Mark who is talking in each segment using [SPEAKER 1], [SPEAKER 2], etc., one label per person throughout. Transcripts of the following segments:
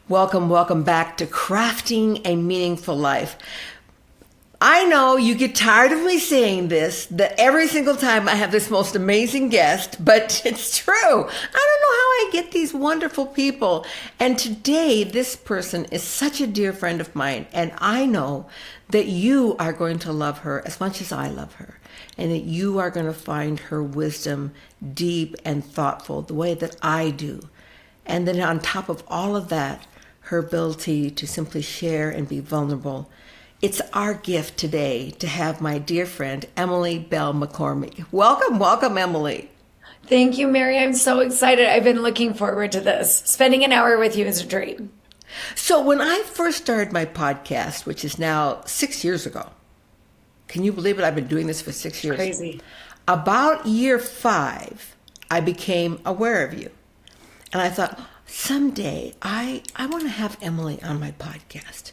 [SPEAKER 1] Welcome, welcome back to Crafting a Meaningful Life. I know you get tired of me saying this, that every single time I have this most amazing guest, but it's true. I don't know how I get these wonderful people. And today, this person is such a dear friend of mine, and I know that you are going to love her as much as I love her, and that you are going to find her wisdom deep and thoughtful the way that I do. And then on top of all of that, her ability to simply share and be vulnerable. It's our gift today to have my dear friend, Emily Bell McCormick. Welcome, welcome, Emily.
[SPEAKER 2] Thank you, Mary. I'm so excited. I've been looking forward to this. Spending an hour with you is a dream.
[SPEAKER 1] So when I first started my podcast, which is now 6 years ago, can you believe it? I've been doing this for 6 years.
[SPEAKER 2] Crazy.
[SPEAKER 1] About year 5, I became aware of you. And I thought, someday I want to have Emily on my podcast.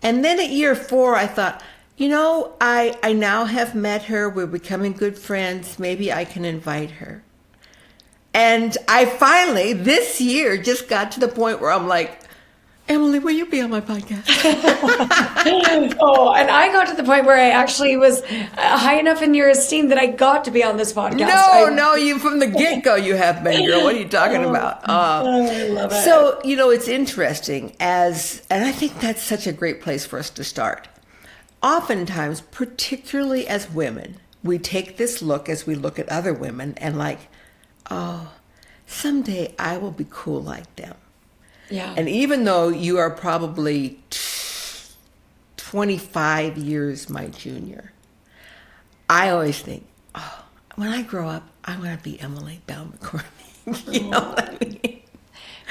[SPEAKER 1] And then at year 4, I thought, I now have met her. We're becoming good friends. Maybe I can invite her. And I finally, this year, just got to the point where I'm like, Emily, will you be on my podcast?
[SPEAKER 2] Oh, and I got to the point where I actually was high enough in your esteem that I got to be on this podcast.
[SPEAKER 1] No, you from the get-go you have been, girl. What are you talking about?
[SPEAKER 2] I love it.
[SPEAKER 1] So, it's interesting and I think that's such a great place for us to start. Oftentimes, particularly as women, we take this look as we look at other women and like, oh, someday I will be cool like them.
[SPEAKER 2] Yeah.
[SPEAKER 1] And even though you are probably 25 years my junior, I always think, oh, when I grow up, I want to be Emily Bell McCormick. You know what I mean?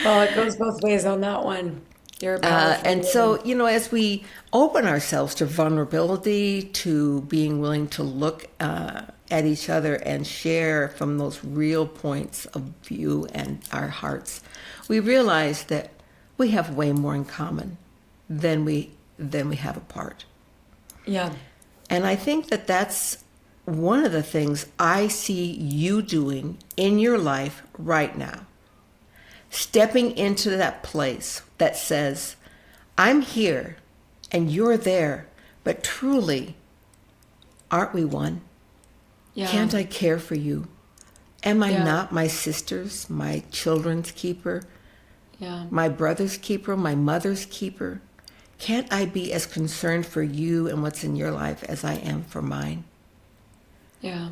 [SPEAKER 2] Well, it goes both ways on that one. You're a powerful
[SPEAKER 1] and so, as we open ourselves to vulnerability, to being willing to look at each other and share from those real points of view and our hearts, we realize that we have way more in common than we have apart.
[SPEAKER 2] Yeah.
[SPEAKER 1] And I think that that's one of the things I see you doing in your life right now. Stepping into that place that says, I'm here and you're there, but truly, aren't we one?
[SPEAKER 2] Yeah.
[SPEAKER 1] Can't I care for you? Am I
[SPEAKER 2] Yeah.
[SPEAKER 1] not my sister's, my children's keeper,
[SPEAKER 2] Yeah.
[SPEAKER 1] my brother's keeper, my mother's keeper? Can't I be as concerned for you and what's in your life as I am for mine?
[SPEAKER 2] Yeah.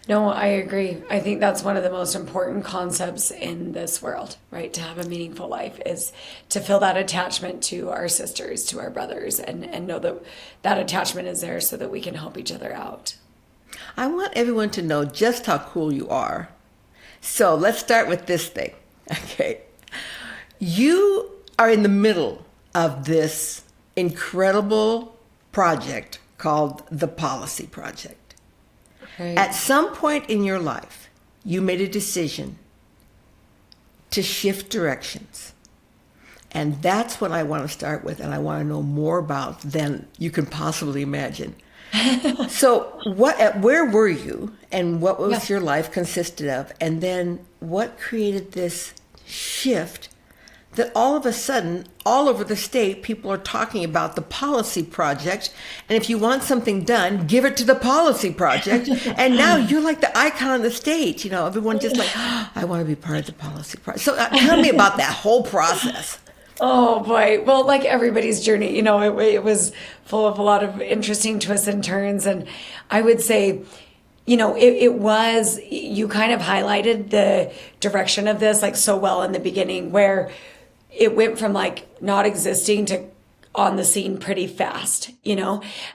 [SPEAKER 2] No, I agree. I think that's one of the most important concepts in this world, right? To have a meaningful life is to feel that attachment to our sisters, to our brothers, and know that that attachment is there so that we can help each other out.
[SPEAKER 1] I want everyone to know just how cool you are. So let's start with this thing. Okay. You are in the middle of this incredible project called the Policy Project.
[SPEAKER 2] Right.
[SPEAKER 1] At some point in your life, you made a decision to shift directions. And that's what I want to start with, and I want to know more about than you can possibly imagine. So where were you, and what was your life consisted of? And then what created this shift that all of a sudden, all over the state, people are talking about the Policy Project. And if you want something done, give it to the Policy Project. And now you're like the icon of the state. Everyone just like, oh, I want to be part of the Policy Project. So tell me about that whole process.
[SPEAKER 2] Oh boy. Well, like everybody's journey, it was full of a lot of interesting twists and turns. And I would say, it was, you kind of highlighted the direction of this like so well in the beginning, where it went from like not existing to on the scene pretty fast,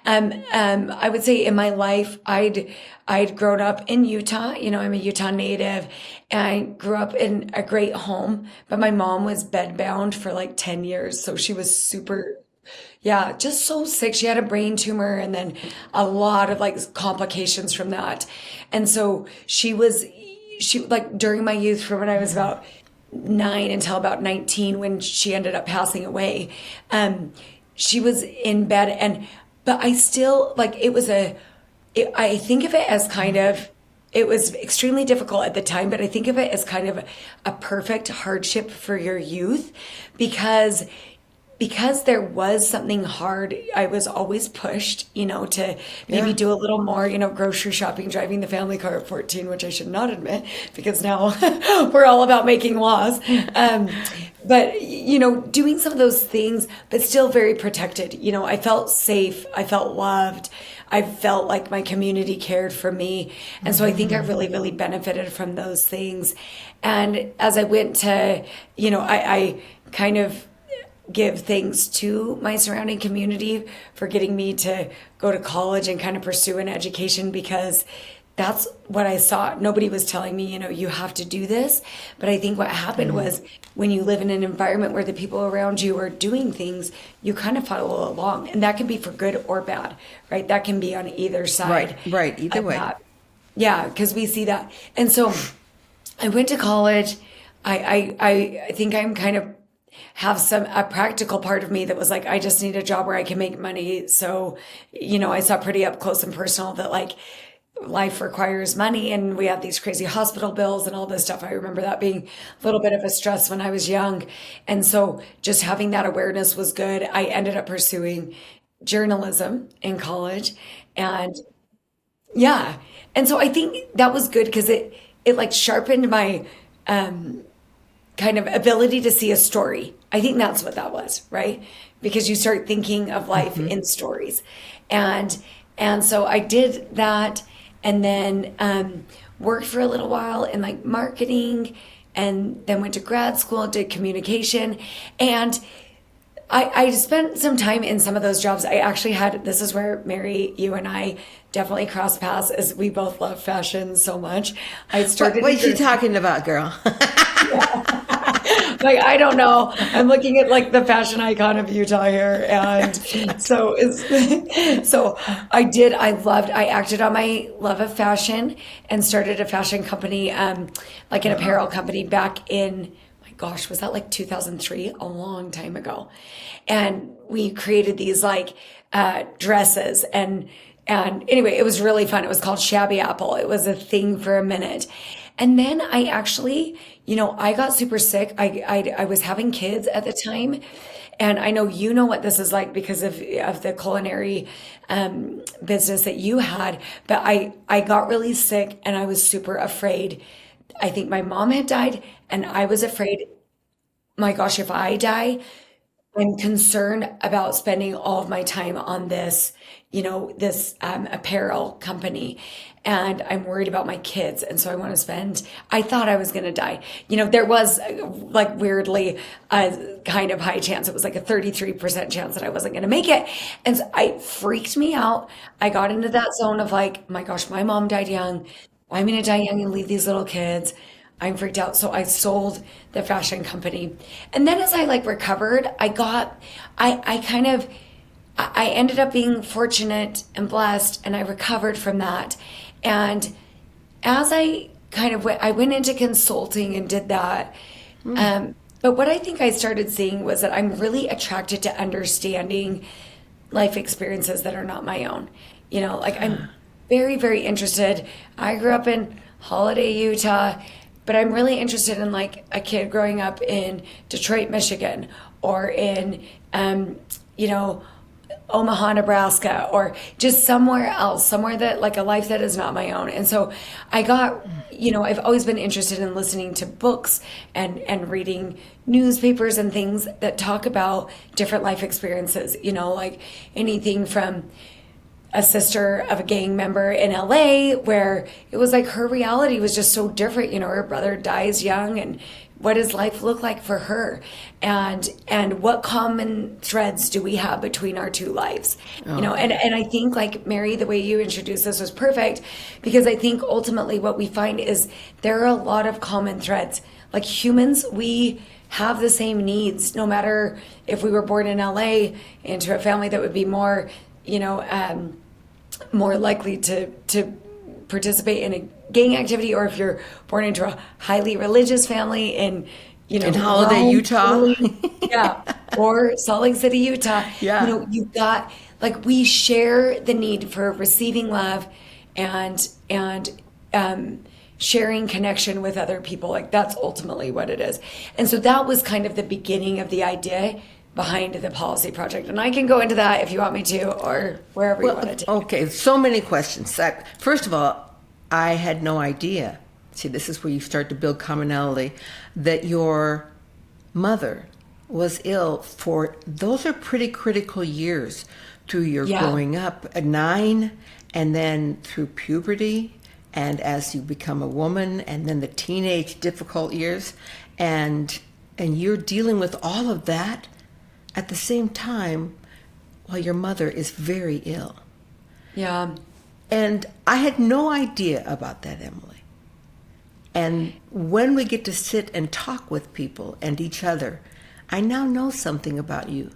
[SPEAKER 2] I would say in my life, I'd grown up in Utah. I'm a Utah native, and I grew up in a great home, but my mom was bedbound for like 10 years. So she was just so sick. She had a brain tumor and then a lot of like complications from that. And so she like during my youth, from when I was about 9 until about 19, when she ended up passing away, she was in bed, but I still like, I think of it as kind of, it was extremely difficult at the time, but I think of it as kind of a perfect hardship for your youth because there was something hard. I was always pushed, to maybe do a little more, grocery shopping, driving the family car at 14, which I should not admit because now we're all about making laws. But, doing some of those things, but still very protected. I felt safe. I felt loved. I felt like my community cared for me. And so I think I really, really benefited from those things. And as I went to, I kind of give thanks to my surrounding community for getting me to go to college and kind of pursue an education, because that's what I saw. Nobody was telling me, you have to do this. But I think what happened was when you live in an environment where the people around you are doing things, you kind of follow along. And that can be for good or bad, right? That can be on either side.
[SPEAKER 1] Right. Either way.
[SPEAKER 2] That. Yeah, because we see that. And so I went to college. I think I'm kind of have a practical part of me that was like, I just need a job where I can make money. So, I saw pretty up close and personal that like life requires money, and we had these crazy hospital bills and all this stuff. I remember that being a little bit of a stress when I was young. And so just having that awareness was good. I ended up pursuing journalism in college, and yeah. And so I think that was good because it like sharpened my, kind of ability to see a story. I think that's what that was, right? Because you start thinking of life in stories. And so I did that, and then worked for a little while in like marketing, and then went to grad school, did communication. And I spent some time in some of those jobs. I actually this is where Mary, you and I definitely cross paths, as we both love fashion so much. I started.
[SPEAKER 1] What are you talking about, girl?
[SPEAKER 2] Like, I don't know. I'm looking at like the fashion icon of Utah here. And so I acted on my love of fashion and started a fashion company, like an apparel company back in, my gosh, was that like 2003? A long time ago. And we created these like, dresses and anyway, it was really fun. It was called Shabby Apple. It was a thing for a minute. And then I actually, I got super sick. I was having kids at the time. And I know you know what this is like because of the culinary business that you had. But I got really sick and I was super afraid. I think my mom had died and I was afraid, my gosh, if I die, I'm concerned about spending all of my time on this, this apparel company. And I'm worried about my kids. And so I thought I was going to die. There was like weirdly a kind of high chance. It was like a 33% chance that I wasn't going to make it. And so it freaked me out. I got into that zone of like, my gosh, my mom died young. I'm going to die young and leave these little kids. I'm freaked out. So I sold the fashion company. And then as I like recovered, I ended up being fortunate and blessed, and I recovered from that. And as I kind of I went into consulting and did that. But what I think I started seeing was that I'm really attracted to understanding life experiences that are not my own. I'm very, very interested. I grew up in Holiday, Utah, but I'm really interested in like a kid growing up in Detroit, Michigan, or in, Omaha, Nebraska, or just somewhere else, somewhere that like a life that is not my own. And so I got, I've always been interested in listening to books and reading newspapers and things that talk about different life experiences, like anything from a sister of a gang member in LA where it was like her reality was just so different. Her brother dies young, and what does life look like for her? And what common threads do we have between our two lives? And I think like Mary, the way you introduced this was perfect, because I think ultimately what we find is there are a lot of common threads. Like humans, we have the same needs, no matter if we were born in LA into a family that would be more, more likely to participate in a gang activity, or if you're born into a highly religious family in
[SPEAKER 1] Holiday, Utah,
[SPEAKER 2] or Salt Lake City, Utah. You've got like we share the need for receiving love and sharing connection with other people. Like that's ultimately what it is. And so that was kind of the beginning of the idea behind the policy project. And I can go into that if you want me to, or wherever you want to take it.
[SPEAKER 1] Okay, so many questions. First of all, I had no idea. See, this is where you start to build commonality, that your mother was ill for, those are pretty critical years through your growing up, at 9, and then through puberty, and as you become a woman, and then the teenage difficult years, and you're dealing with all of that at the same time while your mother is very ill.
[SPEAKER 2] Yeah.
[SPEAKER 1] And I had no idea about that, Emily. And when we get to sit and talk with people and each other, I now know something about you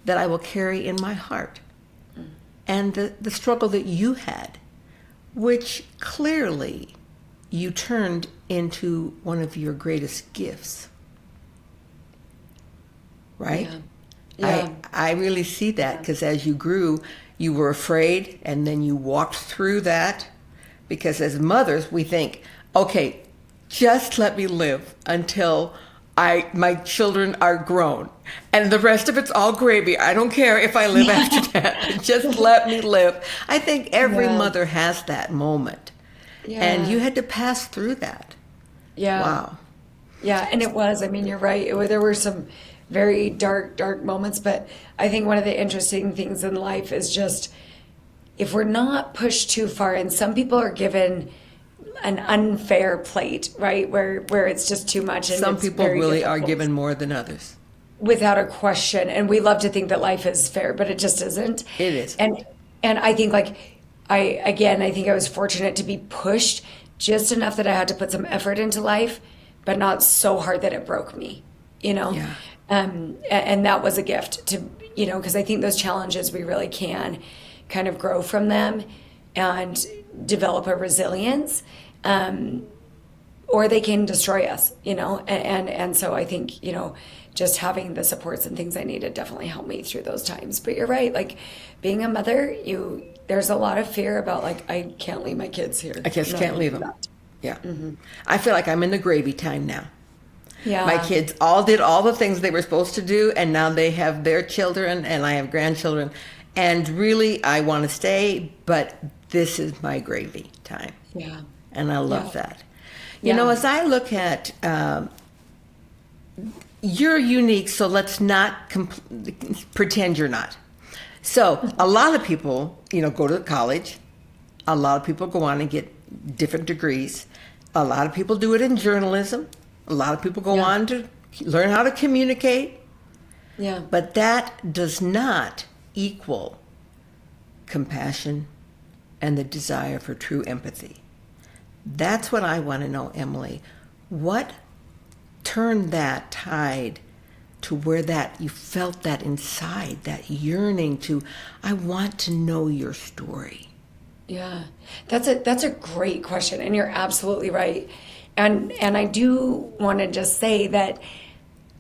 [SPEAKER 1] that I will carry in my heart. And the struggle that you had, which clearly you turned into one of your greatest gifts. Right?
[SPEAKER 2] Yeah. Yeah.
[SPEAKER 1] I really see that, because as you grew, you were afraid, and then you walked through that, because as mothers, we think, okay, just let me live until my children are grown, and the rest of it's all gravy. I don't care if I live after that. Just let me live. I think every mother has that moment, and you had to pass through that.
[SPEAKER 2] Yeah.
[SPEAKER 1] Wow.
[SPEAKER 2] Yeah, and it was. I mean, you're right. There were some very dark moments, but I think one of the interesting things in life is just if we're not pushed too far, and some people are given an unfair plate, right, where it's just too much, and
[SPEAKER 1] some
[SPEAKER 2] it's
[SPEAKER 1] people
[SPEAKER 2] very
[SPEAKER 1] really
[SPEAKER 2] difficult.
[SPEAKER 1] are given more than others,
[SPEAKER 2] without a question. And we love to think that life is fair, but it just isn't.
[SPEAKER 1] It is.
[SPEAKER 2] And I think I think I was fortunate to be pushed just enough that I had to put some effort into life, but not so hard that it broke me,
[SPEAKER 1] Yeah.
[SPEAKER 2] and that was a gift to, because I think those challenges, we really can kind of grow from them and develop a resilience, or they can destroy us, and so I think, just having the supports and things I needed definitely helped me through those times. But you're right, like being a mother, there's a lot of fear about, like, I can't leave my kids here.
[SPEAKER 1] I just can't leave them. Yeah. Mm-hmm. I feel like I'm in the gravy time now.
[SPEAKER 2] Yeah.
[SPEAKER 1] My kids all did all the things they were supposed to do, and now they have their children, and I have grandchildren. And really, I want to stay, but this is my gravy time.
[SPEAKER 2] Yeah.
[SPEAKER 1] And I love that. As I look at, you're unique, so let's not pretend you're not. So a lot of people, go to college. A lot of people go on and get different degrees. A lot of people do it in journalism. A lot of people go on to learn how to communicate.
[SPEAKER 2] Yeah.
[SPEAKER 1] But that does not equal compassion and the desire for true empathy. That's what I want to know, Emily. What turned that tide to where that you felt that inside, that yearning to, I want to know your story?
[SPEAKER 2] Yeah, that's a great question, and you're absolutely right. And I do want to just say that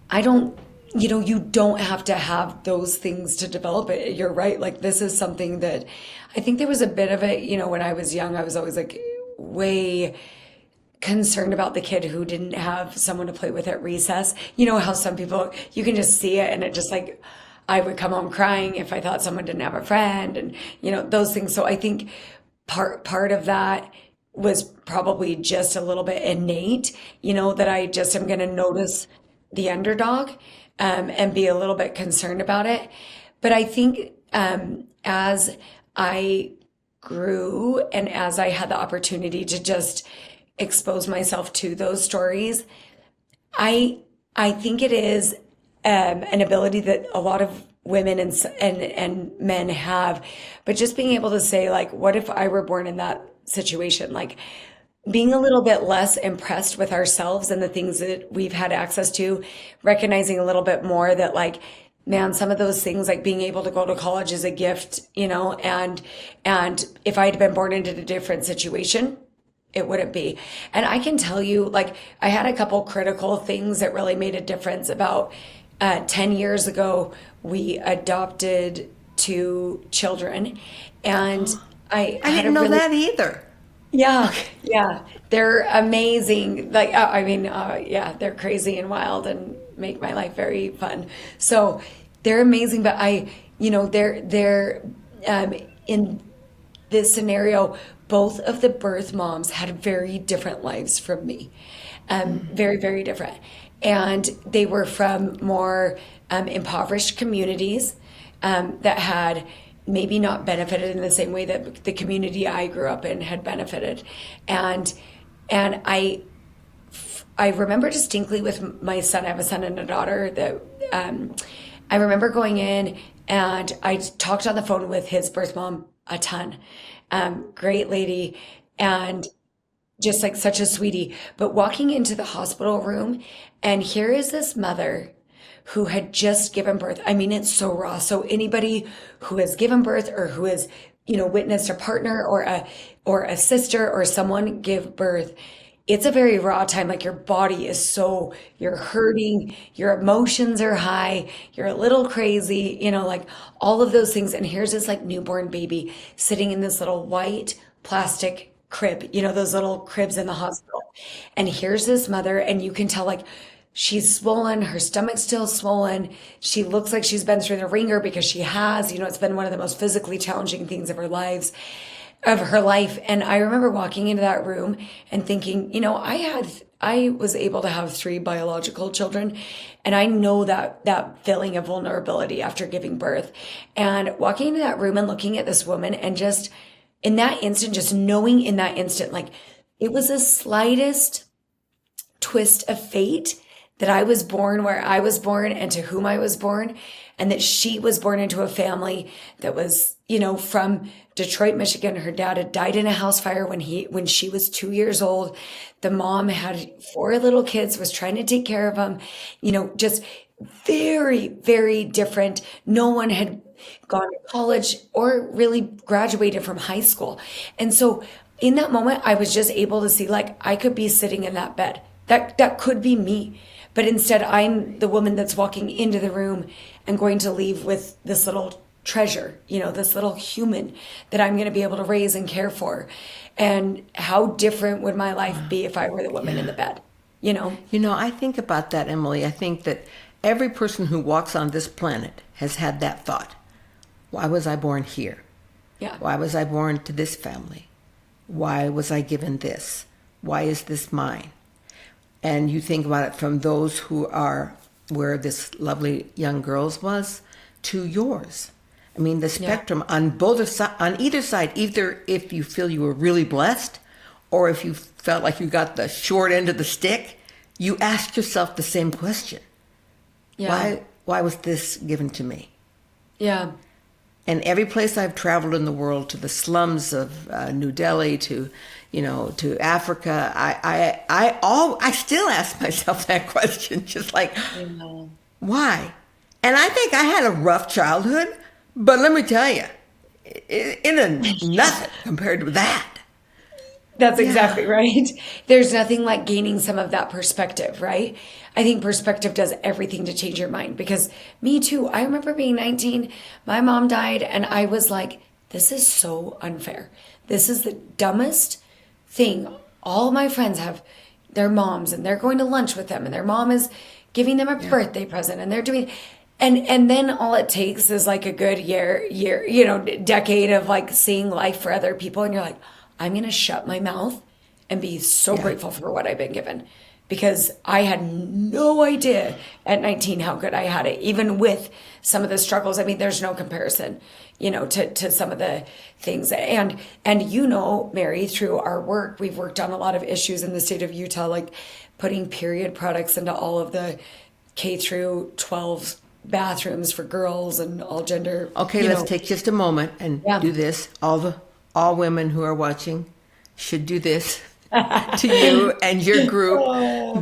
[SPEAKER 2] I don't, you don't have to have those things to develop it. You're right. Like, this is something that I think there was a bit of it, when I was young, I was always like way concerned about the kid who didn't have someone to play with at recess. How some people, you can just see it, and it just, like, I would come home crying if I thought someone didn't have a friend, and those things. So I think part of that was probably just a little bit innate, that I just am going to notice the underdog, and be a little bit concerned about it. But I think as I grew and as I had the opportunity to just expose myself to those stories, I think it is an ability that a lot of women and men have, but just being able to say, like, what if I were born in that situation? Like, being a little bit less impressed with ourselves and the things that we've had access to, recognizing a little bit more that, like, man, some of those things, like being able to go to college is a gift, and if I had been born into a different situation, it wouldn't be. And I can tell you, like, I had a couple critical things that really made a difference. About 10 years ago, we adopted 2 children, and I
[SPEAKER 1] didn't know that either.
[SPEAKER 2] Yeah, yeah, they're amazing. Like, yeah, they're crazy and wild and make my life very fun. So they're amazing. But they're um, in this scenario. Both of the birth moms had very different lives from me, very, very different, and they were from more impoverished communities that had maybe not benefited in the same way that the community I grew up in had benefited. And and I remember distinctly with my son, I have a son and a daughter, that I remember going in and I talked on the phone with his birth mom a ton. Great lady, and just like such a sweetie. But walking into the hospital room, and here is this mother who had just given birth. I mean, it's so raw. So anybody who has given birth or who has, witnessed a partner or a sister or someone give birth, it's a very raw time. Like your body is you're hurting, your emotions are high, you're a little crazy, like all of those things. And here's this like newborn baby sitting in this little white plastic crib, those little cribs in the hospital. And here's this mother, and you can tell like she's swollen, her stomach's still swollen. She looks like she's been through the ringer because she has, it's been one of the most physically challenging things of her life. And I remember walking into that room and thinking, I was able to have 3 biological children, and I know that feeling of vulnerability after giving birth. And walking into that room and looking at this woman, and just in that instant, just knowing in that instant, like it was the slightest twist of fate that I was born where I was born and to whom I was born, and that she was born into a family that was, from Detroit, Michigan. Her dad had died in a house fire when she was 2 years old. The mom had 4 little kids, was trying to take care of them, just very, very different. No one had gone to college or really graduated from high school. And so in that moment, I was just able to see like I could be sitting in that bed. That could be me. But instead, I'm the woman that's walking into the room and going to leave with this little treasure, this little human that I'm going to be able to raise and care for. And how different would my life be if I were the woman in the bed,
[SPEAKER 1] I think about that, Emily. I think that every person who walks on this planet has had that thought. Why was I born here?
[SPEAKER 2] Yeah.
[SPEAKER 1] Why was I born to this family? Why was I given this? Why is this mine? And you think about it from those who are where this lovely young girl's was to yours. I mean, the spectrum on either side, either if you feel you were really blessed or if you felt like you got the short end of the stick, you asked yourself the same question.
[SPEAKER 2] Yeah.
[SPEAKER 1] Why was this given to me?
[SPEAKER 2] Yeah.
[SPEAKER 1] And every place I've traveled in the world, to the slums of New Delhi, to Africa, I still ask myself that question, just like, why? And I think I had a rough childhood, but let me tell you, it is nothing compared to that.
[SPEAKER 2] That's exactly right. There's nothing like gaining some of that perspective, right? I think perspective does everything to change your mind, because me too. I remember being 19, my mom died, and I was like, this is so unfair. This is the dumbest thing. All my friends have their moms, and they're going to lunch with them, and their mom is giving them a birthday present, and they're doing, and then all it takes is like a good decade of like seeing life for other people, and you're like, I'm going to shut my mouth and be so grateful for what I've been given, because I had no idea at 19 how good I had it, even with some of the struggles. I mean, there's no comparison, to some of the things. And Mary, through our work, we've worked on a lot of issues in the state of Utah, like putting period products into all of the K through 12 bathrooms for girls and all gender.
[SPEAKER 1] Okay, let's take just a moment and do this. All women who are watching should do this to you and your group,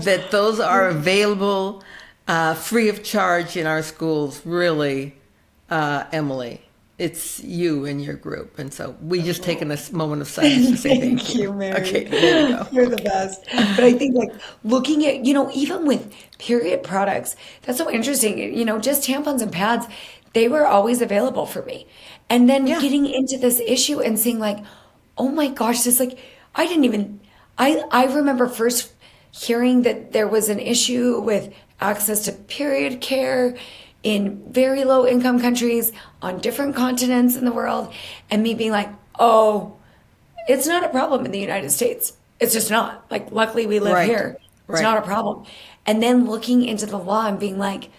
[SPEAKER 1] that those are available free of charge in our schools. Really, Emily, it's you and your group. And so we just taken a moment of silence to say thank you.
[SPEAKER 2] Mary.
[SPEAKER 1] Okay, there you go.
[SPEAKER 2] You're the best. But I think like looking at, even with period products, that's so interesting. Just tampons and pads, they were always available for me. And then getting into this issue and seeing like, oh my gosh, this like, I didn't even, I remember first hearing that there was an issue with access to period care in very low income countries on different continents in the world, and me being like, oh, it's not a problem in the United States. It's just not. Like, luckily we live
[SPEAKER 1] Right.
[SPEAKER 2] here. It's
[SPEAKER 1] Right.
[SPEAKER 2] not a problem. And then looking into the law and being like,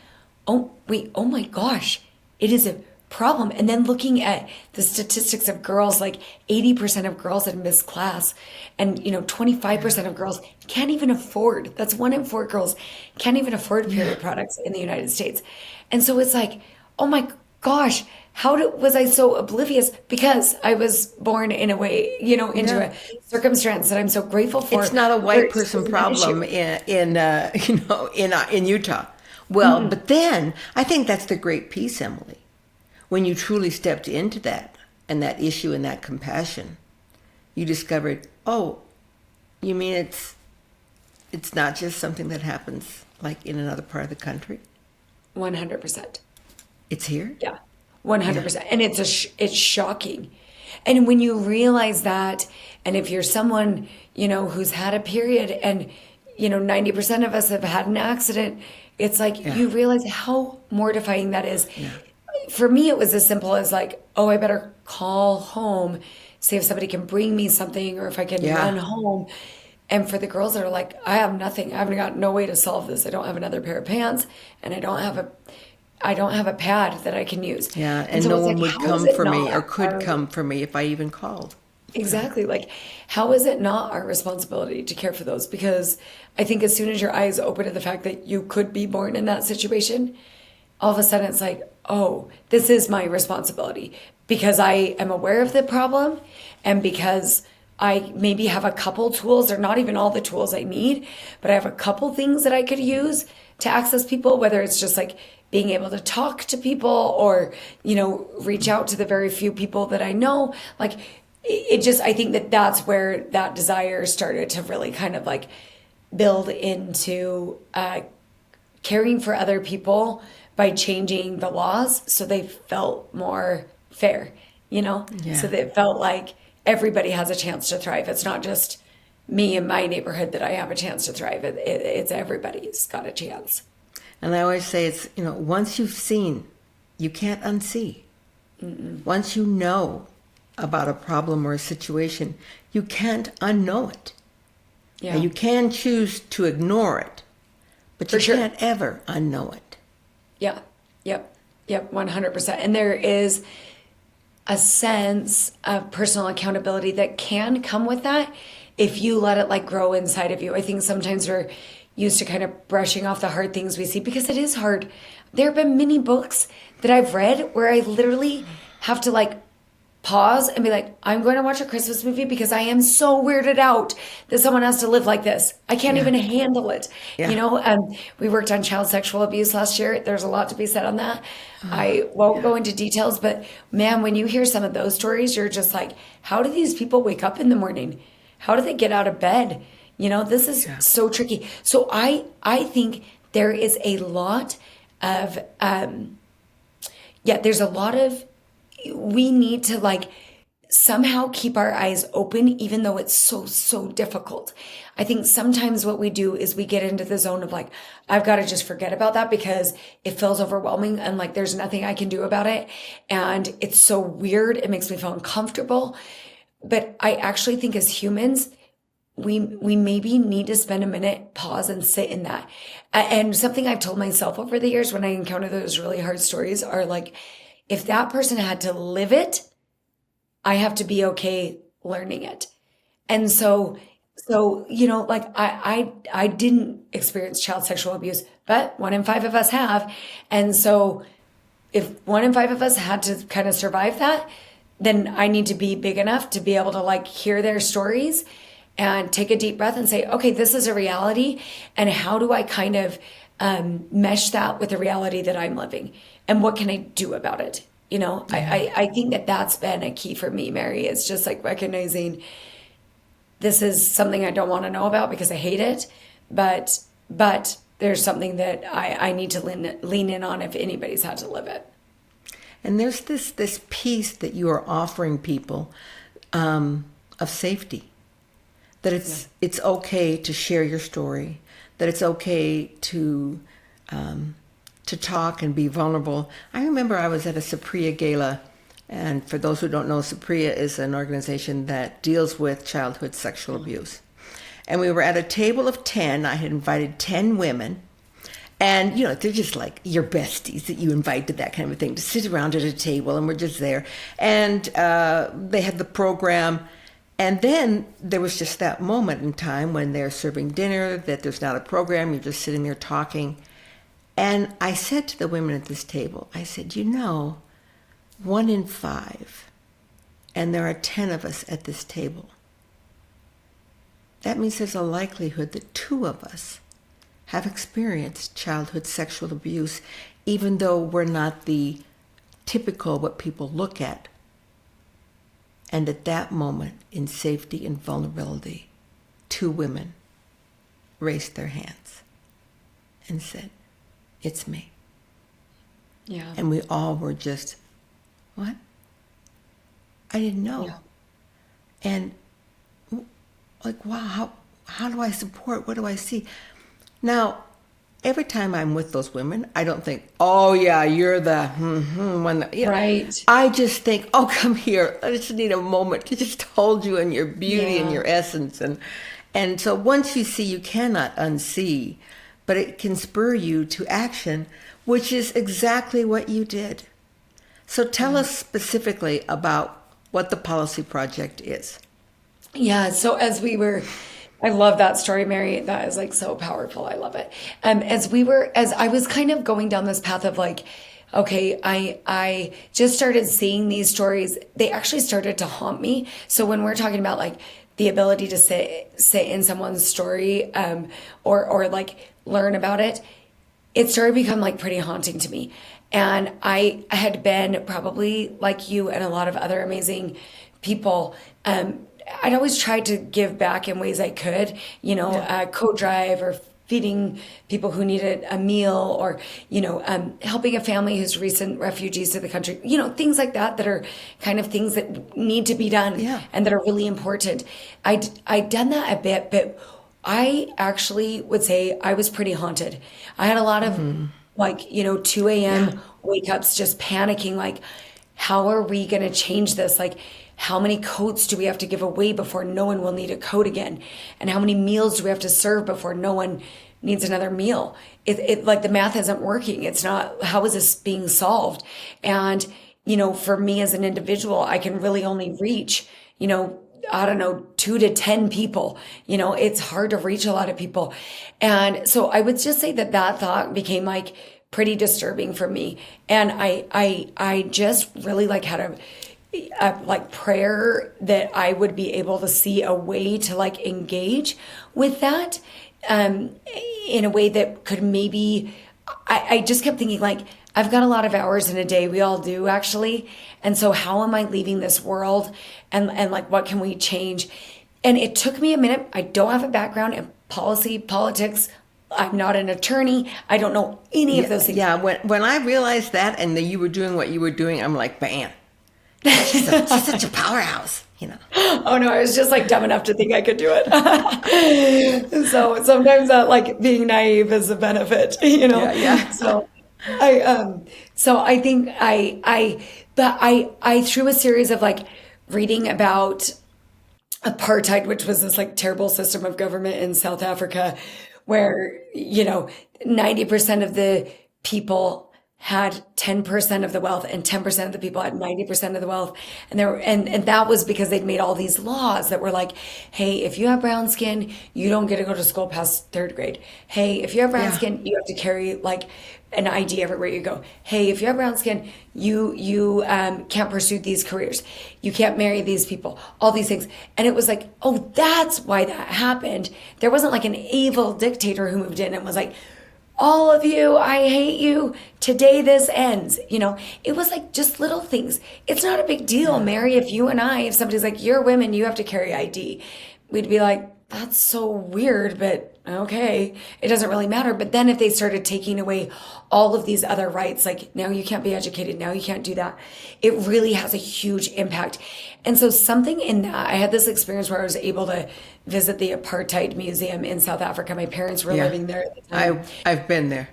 [SPEAKER 2] oh, wait, oh my gosh, it is a problem. And then looking at the statistics of girls, like 80% of girls had missed class, and 25% of girls can't even afford, that's 1 in 4 girls can't even afford period products in the United States. And so it's like, oh my gosh, was I so oblivious? Because I was born in a way, into
[SPEAKER 1] Yeah.
[SPEAKER 2] a circumstance that I'm so grateful for.
[SPEAKER 1] It's not a
[SPEAKER 2] where
[SPEAKER 1] white
[SPEAKER 2] it's just
[SPEAKER 1] person
[SPEAKER 2] an
[SPEAKER 1] problem
[SPEAKER 2] issue.
[SPEAKER 1] in Utah. Well, but then I think that's the great piece, Emily. When you truly stepped into that and that issue and that compassion, you discovered, oh, you mean it's not just something that happens like in another part of the country.
[SPEAKER 2] 100%.
[SPEAKER 1] It's here.
[SPEAKER 2] Yeah, 100%. And it's shocking. And when you realize that, and if you're someone, who's had a period, and, 90% of us have had an accident, it's like you realize how mortifying that is.
[SPEAKER 1] Yeah.
[SPEAKER 2] For me, it was as simple as like, oh, I better call home, see if somebody can bring me something, or if I can
[SPEAKER 1] Yeah.
[SPEAKER 2] run home. And for the girls that are like, I have nothing, I've got no way to solve this. I don't have another pair of pants, and I don't have a pad that I can use.
[SPEAKER 1] Yeah, and
[SPEAKER 2] so
[SPEAKER 1] no
[SPEAKER 2] it's
[SPEAKER 1] one
[SPEAKER 2] like,
[SPEAKER 1] would
[SPEAKER 2] how is
[SPEAKER 1] come
[SPEAKER 2] it
[SPEAKER 1] for me or
[SPEAKER 2] not
[SPEAKER 1] could
[SPEAKER 2] our,
[SPEAKER 1] come for me if I even called.
[SPEAKER 2] exactly, like, how is it not our responsibility to care for those? Because I think as soon as your eyes open to the fact that you could be born in that situation, all of a sudden it's like, oh, this is my responsibility, because I am aware of the problem, and because I maybe have a couple tools, or not even all the tools I need, but I have a couple things that I could use to access people, whether it's just like being able to talk to people, or, reach out to the very few people that I know. Like, it just, I think that that's where that desire started to really kind of like build into caring for other people by changing the laws so they felt more fair,
[SPEAKER 1] Yeah.
[SPEAKER 2] so that it felt like everybody has a chance to thrive. It's not just me in my neighborhood that I have a chance to thrive. It's everybody's got a chance.
[SPEAKER 1] And I always say it's, once you've seen, you can't unsee. Once you know about a problem or a situation, you can't unknow it.
[SPEAKER 2] Yeah,
[SPEAKER 1] And you can choose to ignore it, but
[SPEAKER 2] for
[SPEAKER 1] you
[SPEAKER 2] sure.
[SPEAKER 1] can't ever unknow it.
[SPEAKER 2] Yeah, yep, 100%. And there is a sense of personal accountability that can come with that if you let it like grow inside of you. I think sometimes we're used to kind of brushing off the hard things we see, because it is hard. There have been many books that I've read where I literally have to like pause and be like, I'm going to watch a Christmas movie because I am so weirded out that someone has to live like this. I can't even handle it.
[SPEAKER 1] Yeah.
[SPEAKER 2] We worked on child sexual abuse last year. There's a lot to be said on that. I won't go into details, but man, when you hear some of those stories, you're just like, how do these people wake up in the morning? How do they get out of bed? This is so tricky. So I think there is a lot of, there's a lot of, we need to like somehow keep our eyes open, even though it's so difficult. I think sometimes what we do is we get into the zone of like, I've got to just forget about that because it feels overwhelming and like there's nothing I can do about it. And it's so weird. It makes me feel uncomfortable. But I actually think as humans, we maybe need to spend a minute, pause, and sit in that. And something I've told myself over the years when I encounter those really hard stories are like, if that person had to live it, I have to be okay learning it. And so, like I didn't experience child sexual abuse, but 1 in 5 of us have. And so if 1 in 5 of us had to kind of survive that, then I need to be big enough to be able to like hear their stories and take a deep breath and say, okay, this is a reality. And how do I kind of mesh that with the reality that I'm living? And what can I do about it? I think that that's been a key for me, Mary, is just like recognizing this is something I don't want to know about because I hate it. But there's something that I need to lean in on if anybody's had to live it.
[SPEAKER 1] And there's this piece that you are offering people of safety. that it's okay to share your story, that it's okay to talk and be vulnerable. I remember I was at a Supriya Gala, and for those who don't know, Supriya is an organization that deals with childhood sexual abuse. And we were at a table of 10. I had invited 10 women. And, they're just like your besties that you invite to that kind of a thing, to sit around at a table, and we're just there. And they had the program. And then there was just that moment in time when they're serving dinner, that there's not a program, you're just sitting there talking. And I said to the women at this table, I said, 1 in 5, and there are 10 of us at this table. That means there's a likelihood that 2 of us have experienced childhood sexual abuse, even though we're not the typical what people look at. And at that moment, in safety and vulnerability, 2 women raised their hands and said, "It's me."
[SPEAKER 2] Yeah.
[SPEAKER 1] And we all were just, "What? I didn't know."
[SPEAKER 2] Yeah.
[SPEAKER 1] And like, wow, how do I support? What do I see? Now, every time I'm with those women, I don't think, "Oh yeah, you're the one."
[SPEAKER 2] Right.
[SPEAKER 1] I just think, "Oh, come here. I just need a moment to just hold you in your beauty and your essence." And so once you see, you cannot unsee, but it can spur you to action, which is exactly what you did. So tell us specifically about what the policy project is.
[SPEAKER 2] Yeah. So I love that story, Mary. That is like so powerful. I love it. As I was kind of going down this path of like, okay, I just started seeing these stories. They actually started to haunt me. So when we're talking about like the ability to sit in someone's story, or like learn about it, it started to become like pretty haunting to me. And I had been, probably like you and a lot of other amazing people, I'd always tried to give back in ways I could, co-drive or feeding people who needed a meal, or, helping a family who's recent refugees to the country, things like that are kind of things that need to be done and that are really important. I'd done that a bit, but I actually would say I was pretty haunted. I had a lot of 2 a.m. wake ups, just panicking, like, how are we going to change this? Like, how many coats do we have to give away before no one will need a coat again? And how many meals do we have to serve before no one needs another meal? It like the math isn't working. It's not, how is this being solved? And, for me as an individual, I can really only reach, 2 to 10 people. It's hard to reach a lot of people. And so I would just say that thought became like pretty disturbing for me. And I just really like had a prayer that I would be able to see a way to like engage with that, in a way that could maybe, I just kept thinking like, I've got a lot of hours in a day. We all do actually. And so how am I leaving this world? And like, what can we change? And it took me a minute. I don't have a background in politics. I'm not an attorney. I don't know any of those things.
[SPEAKER 1] Yeah. When I realized that and that you were doing what you were doing, I'm like, bam. She's such a powerhouse,
[SPEAKER 2] Oh no, I was just like dumb enough to think I could do it. So sometimes that like being naive is a benefit,
[SPEAKER 1] Yeah.
[SPEAKER 2] So I think I through a series of like reading about apartheid, which was this like terrible system of government in South Africa, where 90% of the people had 10% of the wealth, and 10% of the people had 90% of the wealth. And and that was because they'd made all these laws that were like, hey, if you have brown skin, you don't get to go to school past 3rd grade. Hey, if you have brown skin, you have to carry like an ID everywhere you go. Hey, if you have brown skin, you can't pursue these careers. You can't marry these people, all these things. And it was like, oh, that's why that happened. There wasn't like an evil dictator who moved in and was like, all of you, I hate you. Today this ends. It was like just little things. It's not a big deal, Mary. If somebody's like, you're women, you have to carry ID. We'd be like, that's so weird, but okay, it doesn't really matter. But then if they started taking away all of these other rights, like now you can't be educated, now you can't do that, it really has a huge impact. And so something in that, I had this experience where I was able to visit the Apartheid Museum in South Africa. My parents were living there at the time.
[SPEAKER 1] I've been there.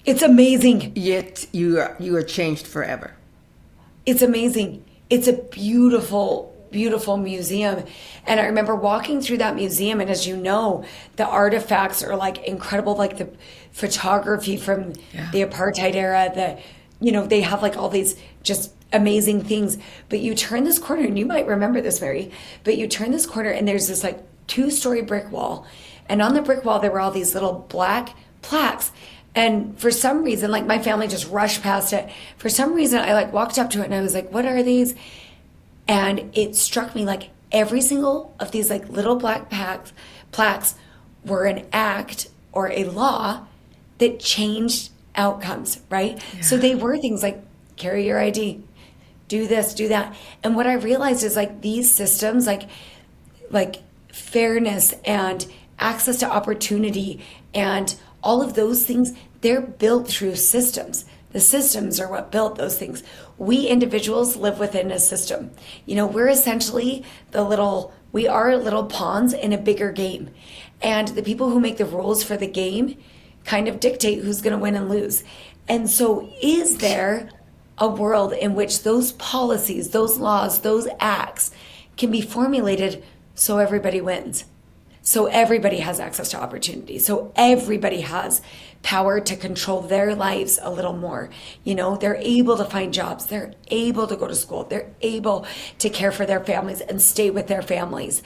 [SPEAKER 2] It's amazing.
[SPEAKER 1] Yet you are changed forever.
[SPEAKER 2] It's amazing. It's a beautiful, beautiful museum. And I remember walking through that museum, and as you know, the artifacts are like incredible, like the photography from the apartheid era, they have like all these just amazing things. But you turn this corner, and you might remember this, Mary, but you turn this corner and there's this like 2-story brick wall. And on the brick wall, there were all these little black plaques. And for some reason, like my family just rushed past it. For some reason, I like walked up to it and I was like, what are these? And it struck me like every single of these like little black plaques were an act or a law that changed outcomes, right? Yeah. So they were things like carry your ID, do this, do that. And what I realized is like these systems, like fairness and access to opportunity and all of those things, they're built through systems. The systems are what built those things. We individuals live within a system. We're essentially we are little pawns in a bigger game. And the people who make the rules for the game kind of dictate who's going to win and lose. And so is there a world in which those policies, those laws, those acts can be formulated so everybody wins? So everybody has access to opportunity. So everybody has power to control their lives a little more. They're able to find jobs. They're able to go to school. They're able to care for their families and stay with their families.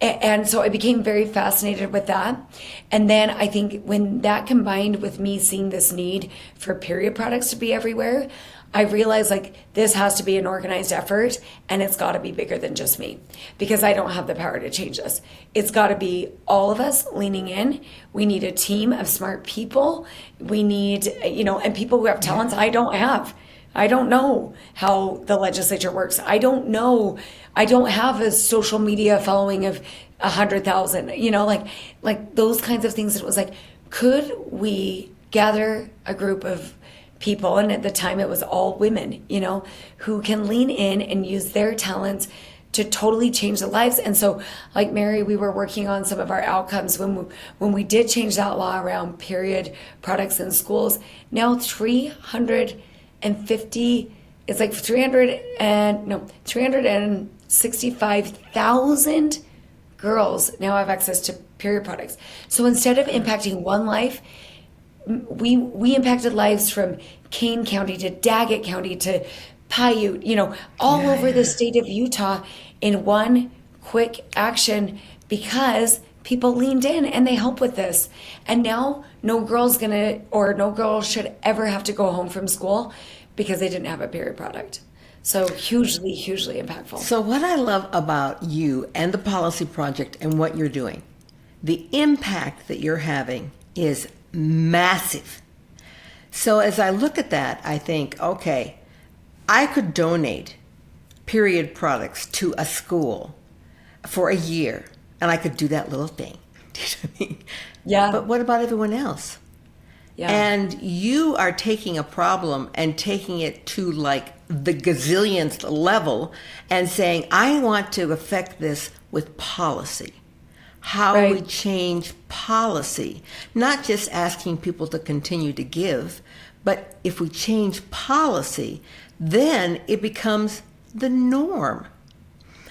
[SPEAKER 2] And so I became very fascinated with that. And then I think when that combined with me seeing this need for period products to be everywhere, I realized like this has to be an organized effort, and it's got to be bigger than just me, because I don't have the power to change this. It's got to be all of us leaning in. We need a team of smart people. We need, and people who have talents I don't have. I don't know how the legislature works. I don't know. I don't have a social media following of 100,000, like those kinds of things. It was like, could we gather a group of people, and at the time it was all women, who can lean in and use their talents to totally change the lives. And so like Mary, we were working on some of our outcomes when we did change that law around period products in schools. Now 365,000 girls now have access to period products. So instead of impacting one life, we impacted lives from Kane County to Daggett County to Paiute, all over the state of Utah in one quick action, because people leaned in and they helped with this. And now no girl should ever have to go home from school because they didn't have a period product. So hugely, hugely impactful.
[SPEAKER 1] So what I love about you and the policy project and what you're doing, the impact that you're having is massive. So as I look at that, I think, okay, I could donate period products to a school for a year, and I could do that little thing. Do you know what I mean?
[SPEAKER 2] Yeah.
[SPEAKER 1] But what about everyone else?
[SPEAKER 2] Yeah.
[SPEAKER 1] And you are taking a problem and taking it to like the gazillionth level and saying, I want to affect this with policy. How we change policy, not just asking people to continue to give, but if we change policy, then it becomes the norm.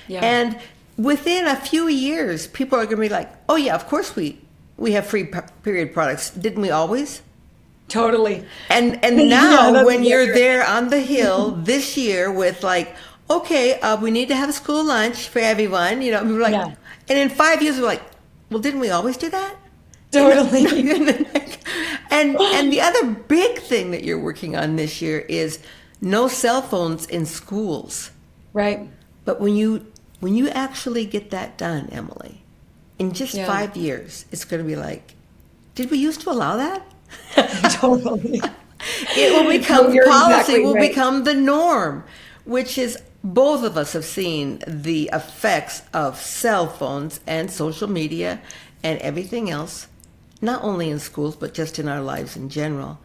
[SPEAKER 1] Yeah. And within a few years, people are going to be like, oh yeah, of course we have free period products. Didn't we always?
[SPEAKER 2] Totally.
[SPEAKER 1] And now when you're there on the Hill this year with like, okay, we need to have a school lunch for everyone, we're like, and in 5 years, we're like, well, didn't we always do that?
[SPEAKER 2] Totally.
[SPEAKER 1] And the other big thing that you're working on this year is no cell phones in schools.
[SPEAKER 2] Right.
[SPEAKER 1] But when you actually get that done, Emily, in just 5 years, it's going to be like, did we used to allow that?
[SPEAKER 2] Totally.
[SPEAKER 1] It will become policy, will become the norm, which is both of us have seen the effects of cell phones and social media and everything else, not only in schools, but just in our lives in general.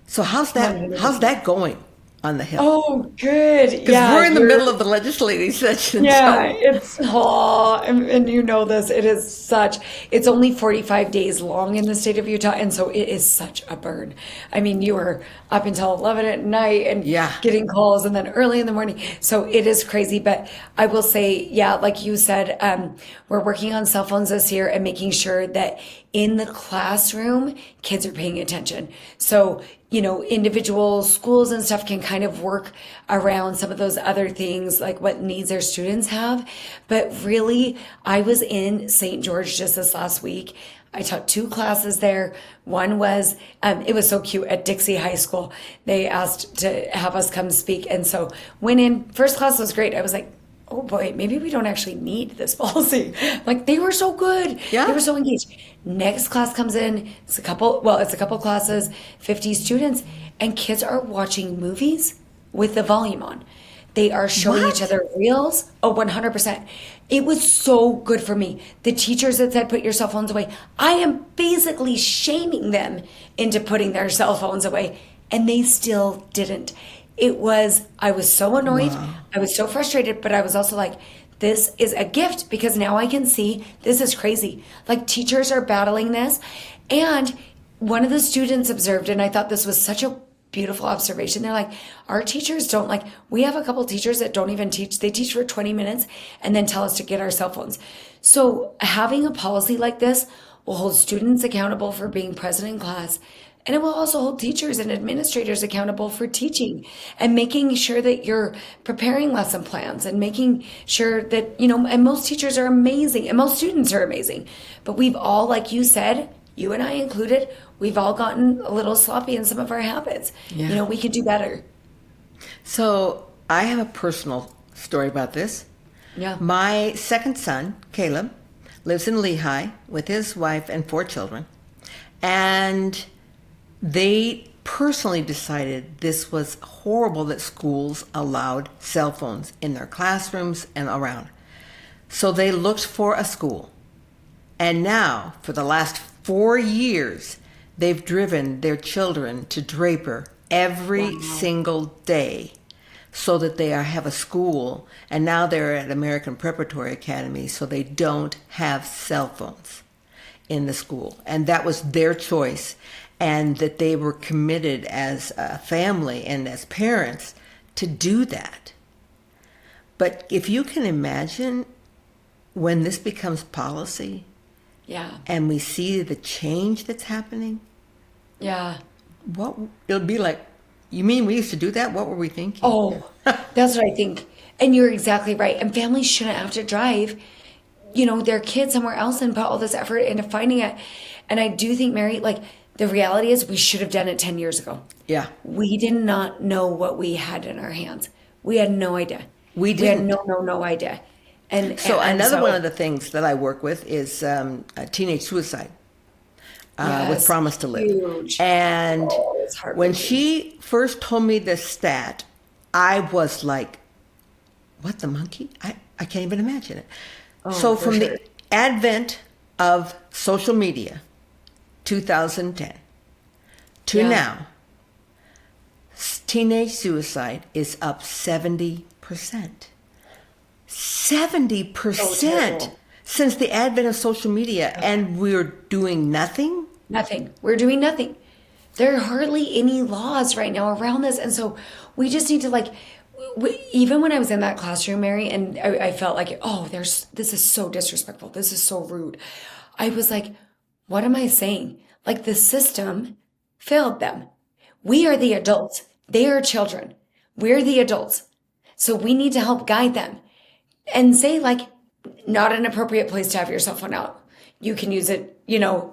[SPEAKER 1] So how's that going on the Hill?
[SPEAKER 2] Oh, good.
[SPEAKER 1] Because we're in the middle of the legislative session.
[SPEAKER 2] Yeah,
[SPEAKER 1] So.
[SPEAKER 2] and you know this, it's only 45 days long in the state of Utah, and so it is such a burn. I mean, you are up until 11 at night and
[SPEAKER 1] Yeah.
[SPEAKER 2] getting calls, and then early in the morning. So it is crazy, but I will say, yeah, like you said, we're working on cell phones this year and making sure that in the classroom, kids are paying attention. So, individual schools and stuff can kind of work around some of those other things, like what needs their students have. But really, I was in St. George just this last week. I taught 2 classes there. One was, it was so cute at Dixie High School. They asked to have us come speak. And so went in, first class was great. I was like, oh boy, maybe we don't actually need this policy. Like, they were so good.
[SPEAKER 1] Yeah.
[SPEAKER 2] They were so engaged. Next class comes in, it's a couple classes, 50 students, and kids are watching movies with the volume on. They are showing each other reels. Oh, 100%. It was so good for me. The teachers that said, put your cell phones away, I am basically shaming them into putting their cell phones away, and they still didn't. I was so annoyed. Wow. I was so frustrated, but I was also like, this is a gift because now I can see this is crazy. Like, teachers are battling this. And one of the students observed, and I thought this was such a beautiful observation. They're like, our teachers don't we have a couple teachers that don't even teach. They teach for 20 minutes and then tell us to get our cell phones. So having a policy like this will hold students accountable for being present in class. And it will also hold teachers and administrators accountable for teaching and making sure that you're preparing lesson plans and making sure that, and most teachers are amazing and most students are amazing. But we've all, like you said, you and I included, we've all gotten a little sloppy in some of our habits.
[SPEAKER 1] Yeah.
[SPEAKER 2] We could do better.
[SPEAKER 1] So I have a personal story about this.
[SPEAKER 2] Yeah.
[SPEAKER 1] My second son, Caleb, lives in Lehigh with his wife and 4 children. And they personally decided this was horrible that schools allowed cell phones in their classrooms and around. So they looked for a school. And now, for the last 4 years, they've driven their children to Draper every single day so that they have a school. And now they're at American Preparatory Academy, so they don't have cell phones in the school. And that was their choice. And that they were committed as a family and as parents to do that. But if you can imagine when this becomes policy, and we see the change that's happening, what it'll be like. You mean we used to do that? What were we thinking?
[SPEAKER 2] Oh, that's what I think. And you're exactly right. And families shouldn't have to drive, their kids somewhere else and put all this effort into finding it. And I do think, Mary, the reality is we should have done it 10 years ago.
[SPEAKER 1] Yeah.
[SPEAKER 2] We did not know what we had in our hands. We had no idea.
[SPEAKER 1] We didn't.
[SPEAKER 2] We had no idea. And
[SPEAKER 1] another one of the things that I work with is teenage suicide with Promise to Live.
[SPEAKER 2] Huge.
[SPEAKER 1] And
[SPEAKER 2] it's
[SPEAKER 1] when she first told me this stat, I was like, what the monkey? I can't even imagine it. So from the advent of social media, 2010 to now, teenage suicide is up 70%. 70% since the advent of social media, and we're doing nothing?
[SPEAKER 2] Nothing. We're doing nothing. There are hardly any laws right now around this, and so we just need to even when I was in that classroom, Mary, and I felt like, this is so disrespectful. This is so rude. I was like, what am I saying? The system failed them. We are the adults. They are children. We're the adults. So we need to help guide them and say, not an appropriate place to have your cell phone out. You can use it,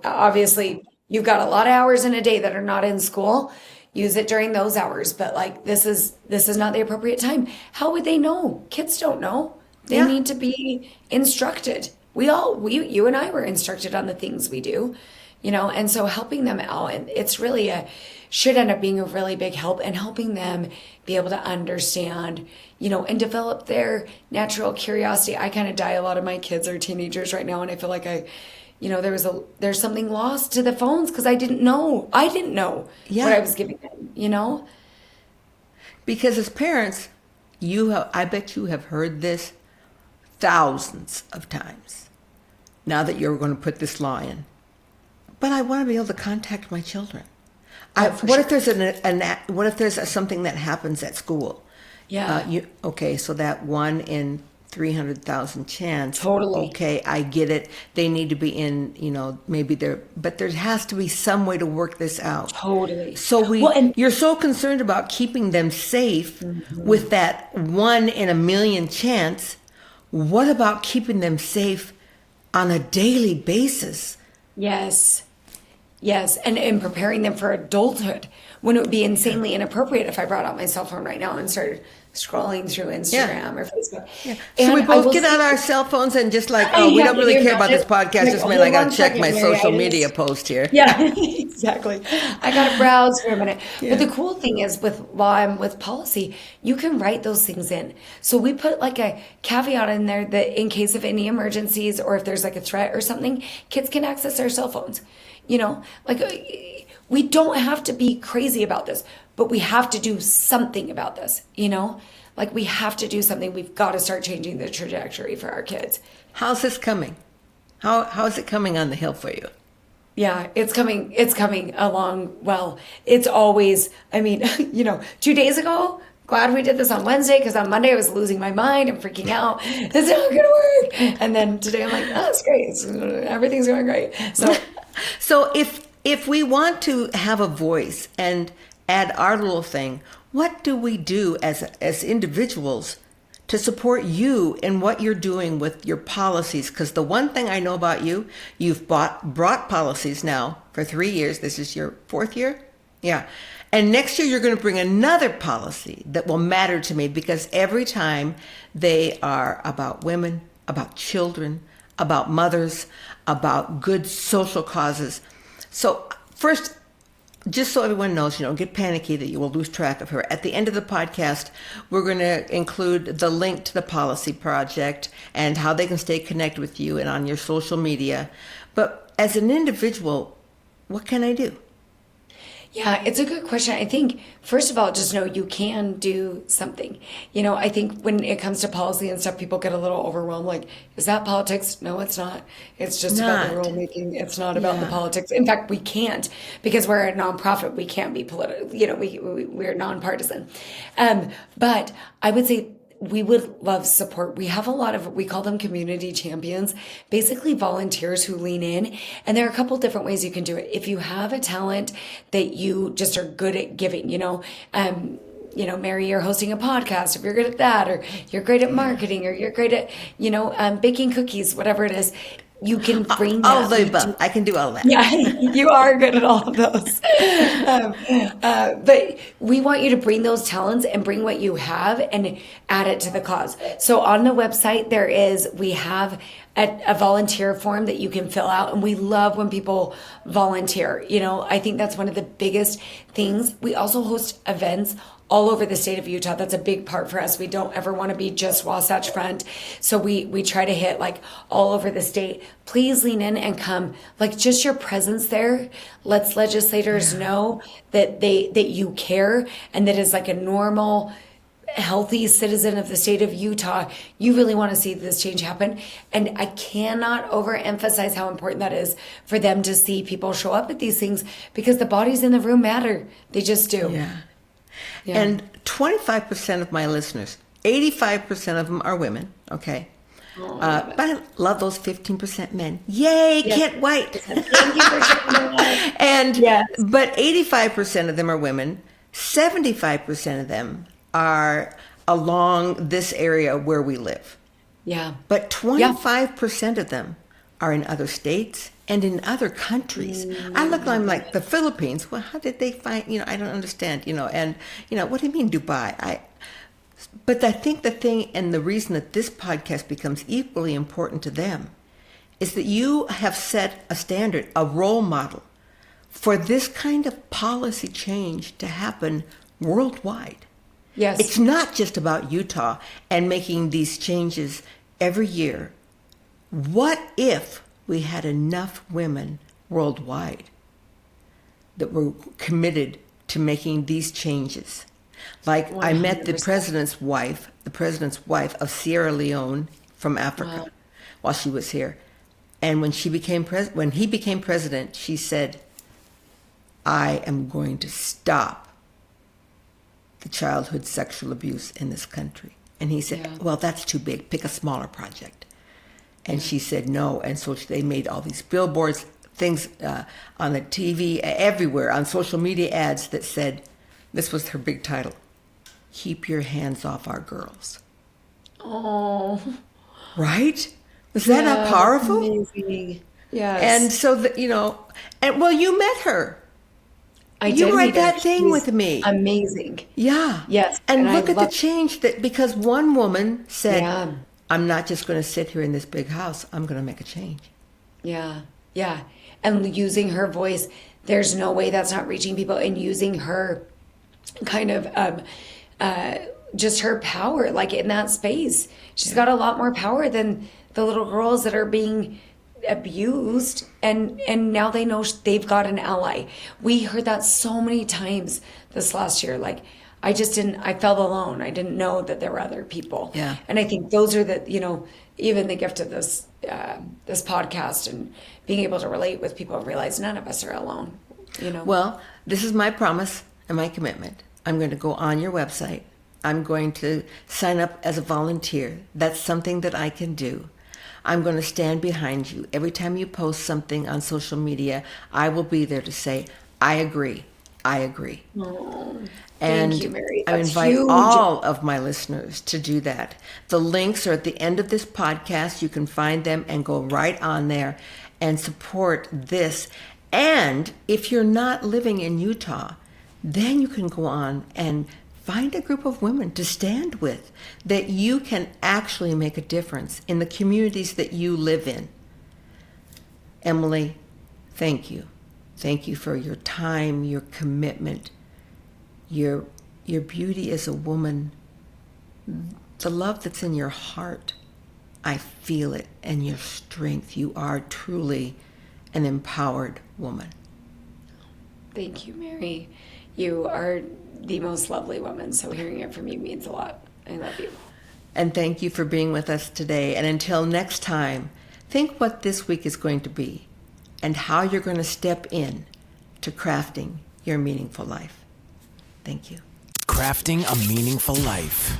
[SPEAKER 2] obviously you've got a lot of hours in a day that are not in school. Use it during those hours. But this is not the appropriate time. How would they know? Kids don't know. They need to be instructed. You and I were instructed on the things we do. and so helping them out, and it's really should end up being a really big help, and helping them be able to understand, and develop their natural curiosity. I kind of die. A lot of my kids are teenagers right now, and I feel like there's something lost to the phones because I didn't know what I was giving them,
[SPEAKER 1] Because as parents, I bet you have heard this thousands of times now that you're going to put this law in. But I want to be able to contact my children. What if there's something that happens at school?
[SPEAKER 2] Yeah.
[SPEAKER 1] So that 1 in 300,000 chance.
[SPEAKER 2] Totally.
[SPEAKER 1] Okay, I get it. They need to be in, but there has to be some way to work this out.
[SPEAKER 2] Totally.
[SPEAKER 1] So you're so concerned about keeping them safe with that 1 in a million chance. What about keeping them safe on a daily basis?
[SPEAKER 2] Yes. And preparing them for adulthood, when it would be insanely inappropriate if I brought out my cell phone right now and started scrolling through Instagram or Facebook.
[SPEAKER 1] Yeah. So we both get out our cell phones and just we don't really care about this podcast. Just I got to check my social media post here.
[SPEAKER 2] Yeah, exactly. I got to browse for a minute. Yeah. But the cool thing is with law, with policy, you can write those things in. So we put a caveat in there that in case of any emergencies or if there's a threat or something, kids can access their cell phones. We don't have to be crazy about this, but we have to do something about this, we have to do something. We've got to start changing the trajectory for our kids.
[SPEAKER 1] How's this coming? How is it coming on the hill for you?
[SPEAKER 2] Yeah, it's coming along well. It's always, 2 days ago, glad we did this on Wednesday, because on Monday I was losing my mind and freaking out. It's not going to work. And then today I'm like, oh, it's great. Everything's going great.
[SPEAKER 1] So if we want to have a voice and add our little thing, what do we do as individuals to support you in what you're doing with your policies? Because the one thing I know about you, you've brought policies now for 3 years. This is your 4th year? Yeah. And next year you're going to bring another policy that will matter to me, because every time they are about women, about children, about mothers, about good social causes. So first, just so everyone knows, get panicky that you will lose track of her. At the end of the podcast, we're going to include the link to the policy project and how they can stay connected with you and on your social media. But as an individual, what can I do?
[SPEAKER 2] Yeah, it's a good question. I think, first of all, just know you can do something. I think when it comes to policy and stuff, people get a little overwhelmed. Is that politics? No, it's not. It's just about the rulemaking. It's not about the politics. In fact, we can't, because we're a nonprofit. We can't be political. We're nonpartisan. But I would say we would love support. We have a lot of, we call them community champions, basically volunteers who lean in. And there are a couple different ways you can do it. If you have a talent that you just are good at giving, Mary, you're hosting a podcast, if you're good at that, or you're great at marketing, or you're great at, baking cookies, whatever it is, you can bring
[SPEAKER 1] all of the above. I can do all that.
[SPEAKER 2] Yeah, you are good at all of those. But we want you to bring those talents and bring what you have and add it to the cause. So on the website, we have a volunteer form that you can fill out. And we love when people volunteer. I think that's one of the biggest things. We also host events all over the state of Utah. That's a big part for us. We don't ever want to be just Wasatch Front. So we try to hit all over the state. Please lean in and come. Just your presence there lets legislators know that you care, and that is a normal, healthy citizen of the state of Utah. You really want to see this change happen. And I cannot overemphasize how important that is for them to see people show up at these things, because the bodies in the room matter. They just do.
[SPEAKER 1] Yeah. And 25% of my listeners, 85% of them are women, okay? But I love those 15% men. Yay, can't wait.
[SPEAKER 2] Thank you for sharing that.
[SPEAKER 1] But 85% of them are women. 75% of them are along this area where we live.
[SPEAKER 2] Yeah.
[SPEAKER 1] But 25% of them are in other states and in other countries. I'm like, the Philippines, well, how did they find, I don't understand, and, what do you mean Dubai? But I think the thing and the reason that this podcast becomes equally important to them is that you have set a standard, a role model for this kind of policy change to happen worldwide.
[SPEAKER 2] Yes.
[SPEAKER 1] It's not just about Utah and making these changes every year. What if we had enough women worldwide that were committed to making these changes? Like 100%. I met the president's wife of Sierra Leone from Africa while she was here. And when he became president, she said, I am going to stop the childhood sexual abuse in this country. And he said, well, that's too big. Pick a smaller project. And she said no. And so they made all these billboards, things on the TV, everywhere, on social media ads that said, this was her big title, keep your hands off our girls.
[SPEAKER 2] Oh.
[SPEAKER 1] Right? Was that not powerful?
[SPEAKER 2] Amazing. Yes.
[SPEAKER 1] And so, you met her.
[SPEAKER 2] I did.
[SPEAKER 1] You were at that thing
[SPEAKER 2] She's
[SPEAKER 1] with me.
[SPEAKER 2] Amazing.
[SPEAKER 1] Yeah.
[SPEAKER 2] Yes.
[SPEAKER 1] And look at the change because one woman said, I'm not just going to sit here in this big house. I'm going to make a change.
[SPEAKER 2] Yeah. Yeah. And using her voice, there's no way that's not reaching people, and using her kind of just her power, like in that space. She's got a lot more power than the little girls that are being abused, and now they know they've got an ally. We heard that so many times this last year. Like, I felt alone. I didn't know that there were other people.
[SPEAKER 1] Yeah.
[SPEAKER 2] And I think those are even the gift of this podcast and being able to relate with people and realize none of us are alone.
[SPEAKER 1] Well, this is my promise and my commitment. I'm going to go on your website. I'm going to sign up as a volunteer. That's something that I can do. I'm going to stand behind you. Every time you post something on social media, I will be there to say, I agree. I agree.
[SPEAKER 2] Oh,
[SPEAKER 1] and
[SPEAKER 2] thank you, Mary.
[SPEAKER 1] I invite all of my listeners to do that. The links are at the end of this podcast. You can find them and go right on there and support this. And if you're not living in Utah, then you can go on and find a group of women to stand with that you can actually make a difference in the communities that you live in. Emily, thank you. Thank you for your time, your commitment, your beauty as a woman, the love that's in your heart. I feel it, and your strength. You are truly an empowered woman.
[SPEAKER 2] Thank you, Mary. You are the most lovely woman, so hearing it from you means a lot. I love you.
[SPEAKER 1] And thank you for being with us today. And until next time, think what this week is going to be and how you're going to step in to crafting your meaningful life. Thank you.
[SPEAKER 3] Crafting a Meaningful Life.